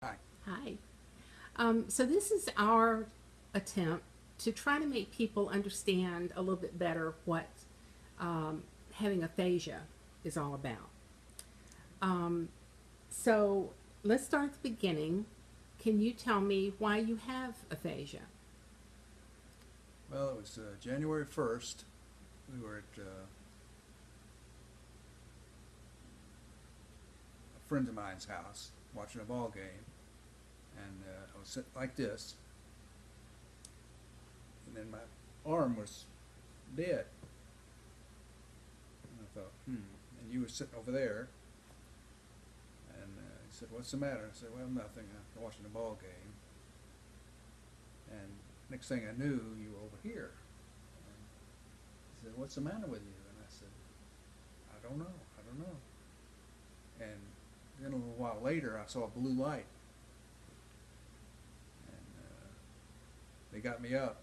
Hi. Hi. So this is our attempt to try to make people understand a little bit better what having aphasia is all about. Um, so let's start at the beginning. Can you tell me why you have aphasia? Well, it was January 1st. We were at a friend of mine's house watching a ball game, and I was sitting like this, and then my arm was dead. And I thought, and you were sitting over there, and he said, "What's the matter?" I said, "Well, nothing. I'm watching a ball game." And next thing I knew, you were over here. And he said, "What's the matter with you?" And I said, "I don't know. I don't know." And then a little while later, I saw a blue light, and they got me up,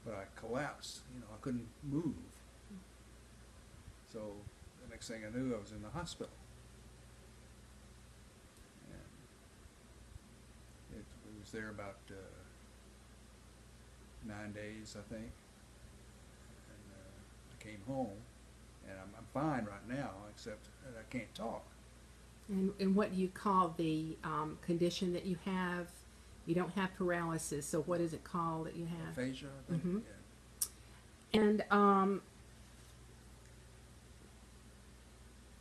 but I collapsed. I couldn't move. So the next thing I knew, I was in the hospital, and it was there about 9 days, I think. And I came home, and I'm fine right now, except that I can't talk. And what do you call the condition that you have? You don't have paralysis, so what is it called that you have? Aphasia, I think. Mm-hmm. Yeah. And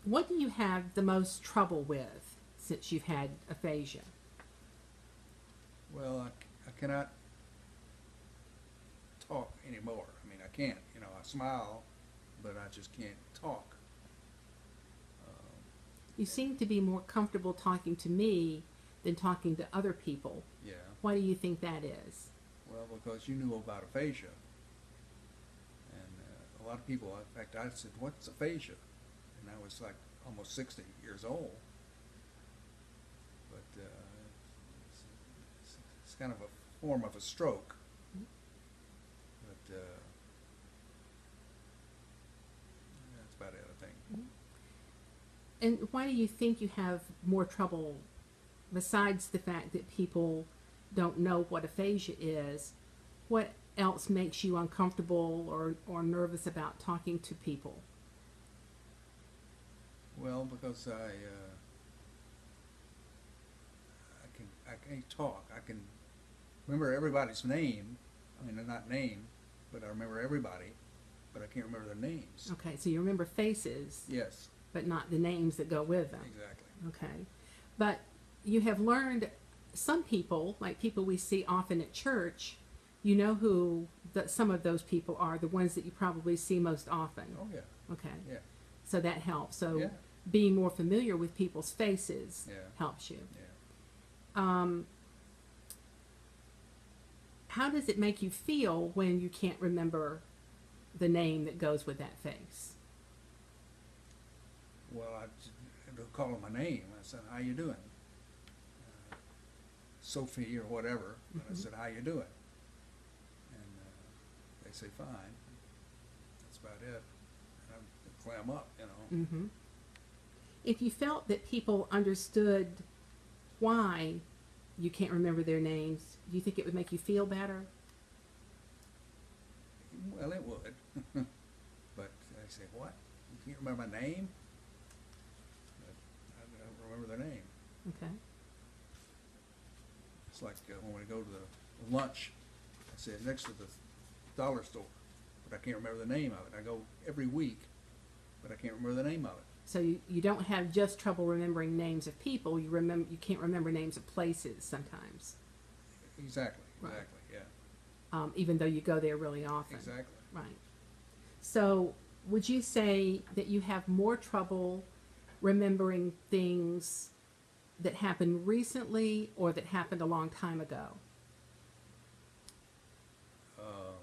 what do you have the most trouble with since you've had aphasia? Well, I cannot talk anymore. I mean, I can't. I smile, but I just can't talk. Um, You seem to be more comfortable talking to me than talking to other people. yeah. Why do you think that is? Well, because you knew about aphasia, and a lot of people. In fact, I said, "What's aphasia?" And I was like almost 60 years old. But it's kind of a form of a stroke. But that's about it, I think. And why do you think you have more trouble, besides the fact that people don't know what aphasia is? What else makes you uncomfortable or nervous about talking to people? Well, because I can't talk. I can remember everybody's name. I mean, they're not name, but I remember everybody, but I can't remember their names. Okay, so you remember faces, Yes, but not the names that go with them. exactly. Okay. But you have learned some people, like people we see often at church, you know who some of those people are, the ones that you probably see most often. Oh yeah, Okay. yeah, So that helps. So yeah, being more familiar with people's faces yeah, helps you. yeah. Um, how does it make you feel when you can't remember the name that goes with that face? Well, I don't call them my name. I said, "How you doing?" Sophie or whatever. But I said, "How you doing?" And they say, "Fine." That's about it. And I clam up. Mm-hmm. If you felt that people understood why you can't remember their names, do you think it would make you feel better? Well, it would. But I say, "What? You can't remember my name?" But I don't remember their name. Okay. It's like when we go to the lunch, I say next to the dollar store, but I can't remember the name of it. I go every week, but I can't remember the name of it. So you don't have just trouble remembering names of people. You can't remember names of places sometimes, Exactly, Right. exactly, yeah, even though you go there really often. exactly. Right. So would you say that you have more trouble remembering things that happened recently or that happened a long time ago? Um,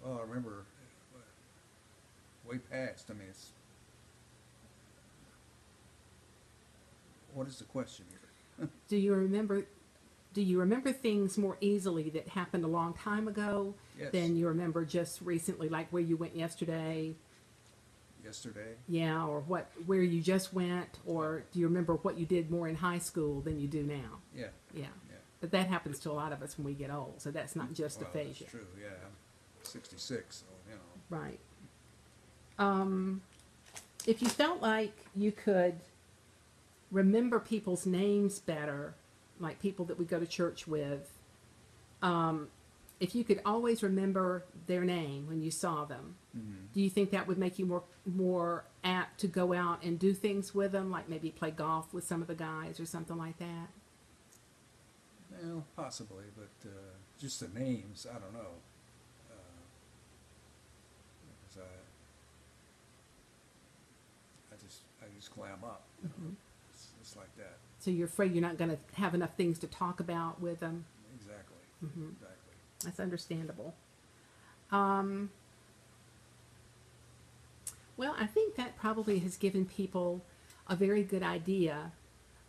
well, I remember way past. I mean, what is the question here? Do you remember things more easily that happened a long time ago Yes, than you remember just recently, like where you went yesterday? yesterday. Yeah, or where you just went, or do you remember what you did more in high school than you do now? Yeah. Yeah. Yeah. But that happens to a lot of us when we get old, so that's not just Well, aphasia. that's true. Yeah, I'm 66, so you know. Right. If you felt like you could remember people's names better, like people that we go to church with, if you could always remember their name when you saw them, do you think that would make you more apt to go out and do things with them, like maybe play golf with some of the guys or something like that? Well, possibly, but just the names, I don't know. 'Cause I just clam up. You know? It's like that. So you're afraid you're not going to have enough things to talk about with them? Exactly. Exactly. That's understandable. Well, I think that probably has given people a very good idea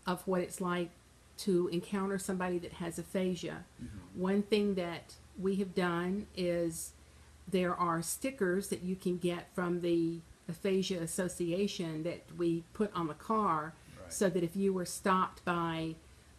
of what it's like to encounter somebody that has aphasia. One thing that we have done is there are stickers that you can get from the Aphasia Association that we put on the car, Right. so that if you were stopped by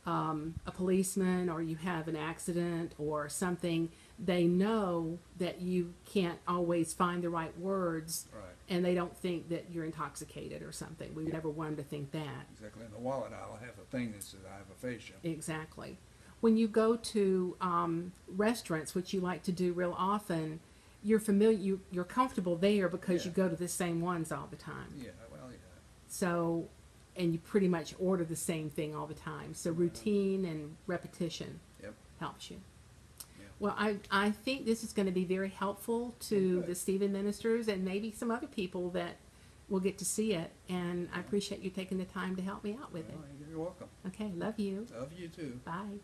a policeman or you have an accident or something, they know that you can't always find the right words, Right. and they don't think that you're intoxicated or something. We would never want them to think that. Exactly. In the wallet, I'll have a thing that says I have aphasia. Exactly. When you go to restaurants, which you like to do real often, you're familiar, you're comfortable there because you Yeah. go to the same ones all the time. Yeah. Well, yeah. So, and you pretty much order the same thing all the time. So routine and repetition Yep. helps you. Yeah. Well, I think this is going to be very helpful to Good. the Stephen ministers and maybe some other people that will get to see it. And I appreciate you taking the time to help me out with it. Well, you're welcome. Okay, love you. Love you too. Bye.